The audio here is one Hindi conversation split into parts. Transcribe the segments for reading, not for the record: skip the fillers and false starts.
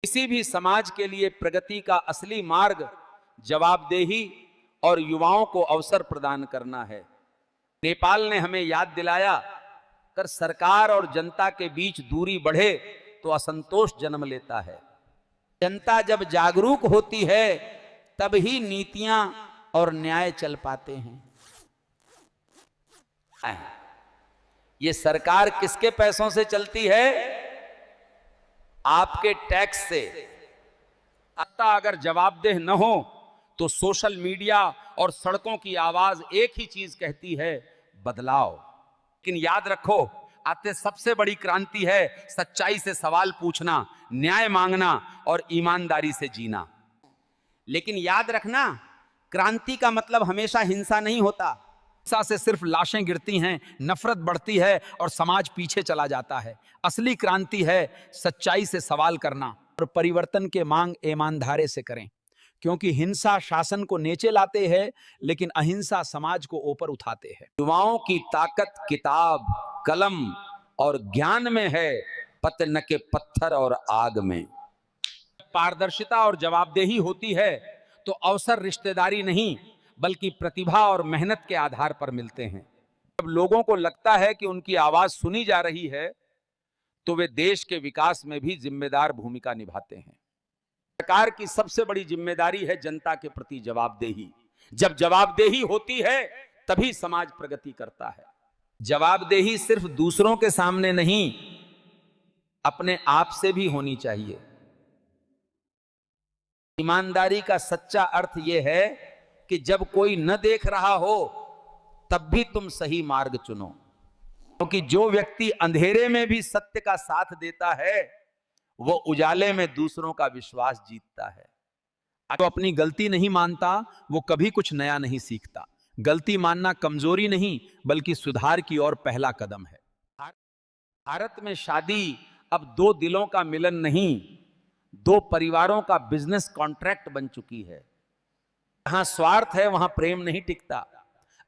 किसी भी समाज के लिए प्रगति का असली मार्ग जवाबदेही और युवाओं को अवसर प्रदान करना है। नेपाल ने हमें याद दिलाया, अगर सरकार और जनता के बीच दूरी बढ़े तो असंतोष जन्म लेता है। जनता जब जागरूक होती है तब ही नीतियां और न्याय चल पाते हैं। ये सरकार किसके पैसों से चलती है? आपके टैक्स से। अगर जवाबदेह न हो तो सोशल मीडिया और सड़कों की आवाज एक ही चीज कहती है, बदलाव। लेकिन याद रखो, आते सबसे बड़ी क्रांति है सच्चाई से सवाल पूछना, न्याय मांगना और ईमानदारी से जीना। लेकिन याद रखना, क्रांति का मतलब हमेशा हिंसा नहीं होता। हिंसा से सिर्फ लाशें गिरती हैं, नफरत बढ़ती है और समाज पीछे चला जाता है। असली क्रांति है सच्चाई से सवाल करना और परिवर्तन के मांग ईमानदारी से करें, क्योंकि हिंसा शासन को नीचे लाते हैं लेकिन अहिंसा समाज को ऊपर उठाते हैं। युवाओं की ताकत किताब, कलम और ज्ञान में है, पत्थर न के पत्थर और आग में। पारदर्शिता और जवाबदेही होती है तो अवसर रिश्तेदारी नहीं बल्कि प्रतिभा और मेहनत के आधार पर मिलते हैं। जब लोगों को लगता है कि उनकी आवाज सुनी जा रही है तो वे देश के विकास में भी जिम्मेदार भूमिका निभाते हैं। सरकार की सबसे बड़ी जिम्मेदारी है जनता के प्रति जवाबदेही। जब जवाबदेही होती है तभी समाज प्रगति करता है। जवाबदेही सिर्फ दूसरों के सामने नहीं, अपने आप से भी होनी चाहिए। ईमानदारी का सच्चा अर्थ यह है कि जब कोई न देख रहा हो तब भी तुम सही मार्ग चुनो, क्योंकि जो व्यक्ति अंधेरे में भी सत्य का साथ देता है वो उजाले में दूसरों का विश्वास जीतता है। जो अपनी गलती नहीं मानता वो कभी कुछ नया नहीं सीखता। गलती मानना कमजोरी नहीं बल्कि सुधार की ओर पहला कदम है। भारत में शादी अब दो दिलों का मिलन नहीं, दो परिवारों का बिजनेस कॉन्ट्रैक्ट बन चुकी है। जहां स्वार्थ है वहां प्रेम नहीं टिकता।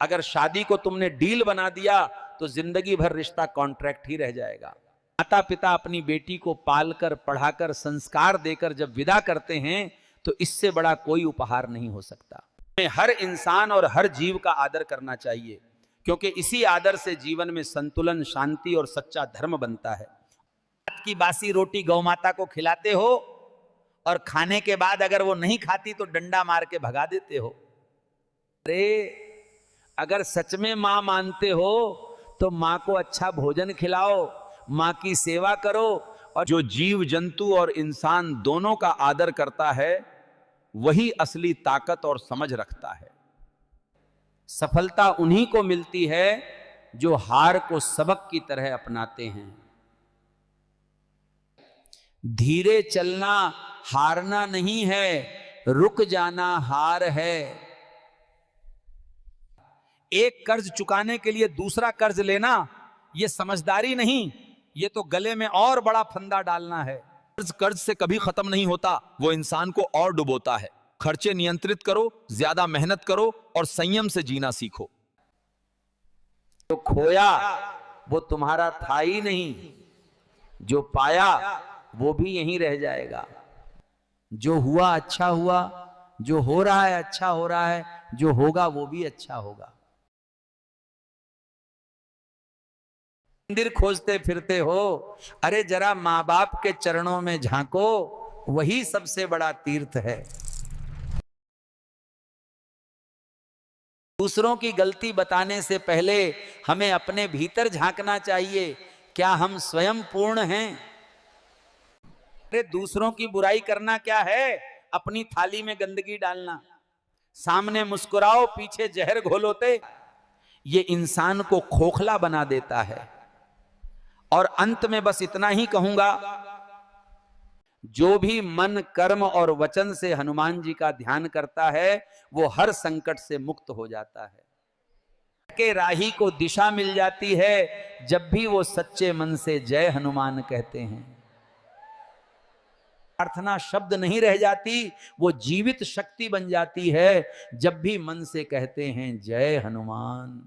अगर शादी को तुमने डील बना दिया तो जिंदगी भर रिश्ता कॉन्ट्रैक्ट ही रह जाएगा। माता पिता अपनी बेटी को पालकर, पढ़ाकर, संस्कार देकर जब विदा करते हैं तो इससे बड़ा कोई उपहार नहीं हो सकता। हमें हर इंसान और हर जीव का आदर करना चाहिए, क्योंकि इसी आदर से जीवन में संतुलन, शांति और सच्चा धर्म बनता है। की बासी रोटी गौ माता को खिलाते हो और खाने के बाद अगर वो नहीं खाती तो डंडा मार के भगा देते हो। अरे अगर सच में मां मानते हो तो मां को अच्छा भोजन खिलाओ, मां की सेवा करो। और जो जीव जंतु और इंसान दोनों का आदर करता है वही असली ताकत और समझ रखता है। सफलता उन्हीं को मिलती है जो हार को सबक की तरह अपनाते हैं। धीरे चलना हारना नहीं है, रुक जाना हार है। एक कर्ज चुकाने के लिए दूसरा कर्ज लेना यह समझदारी नहीं, यह तो गले में और बड़ा फंदा डालना है। कर्ज से कभी खत्म नहीं होता, वो इंसान को और डुबोता है। खर्चे नियंत्रित करो, ज्यादा मेहनत करो और संयम से जीना सीखो। जो खोया वो तुम्हारा था ही नहीं, जो पाया वो भी यहीं रह जाएगा। जो हुआ अच्छा हुआ, जो हो रहा है अच्छा हो रहा है, जो होगा वो भी अच्छा होगा। मंदिर खोजते फिरते हो, अरे जरा मां बाप के चरणों में झांको, वही सबसे बड़ा तीर्थ है। दूसरों की गलती बताने से पहले हमें अपने भीतर झांकना चाहिए, क्या हम स्वयं पूर्ण हैं? अरे दूसरों की बुराई करना क्या है? अपनी थाली में गंदगी डालना। सामने मुस्कुराओ, पीछे जहर घोलोते। ये इंसान को खोखला बना देता है। और अंत में बस इतना ही कहूंगा, जो भी मन, कर्म और वचन से हनुमान जी का ध्यान करता है वो हर संकट से मुक्त हो जाता है। के राही को दिशा मिल जाती है जब भी वो सच्चे मन से जय हनुमान कहते हैं। प्रार्थना शब्द नहीं रह जाती, वो जीवित शक्ति बन जाती है जब भी मन से कहते हैं जय हनुमान।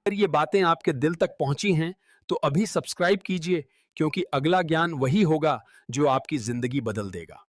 अगर ये बातें आपके दिल तक पहुंची हैं तो अभी सब्सक्राइब कीजिए, क्योंकि अगला ज्ञान वही होगा जो आपकी जिंदगी बदल देगा।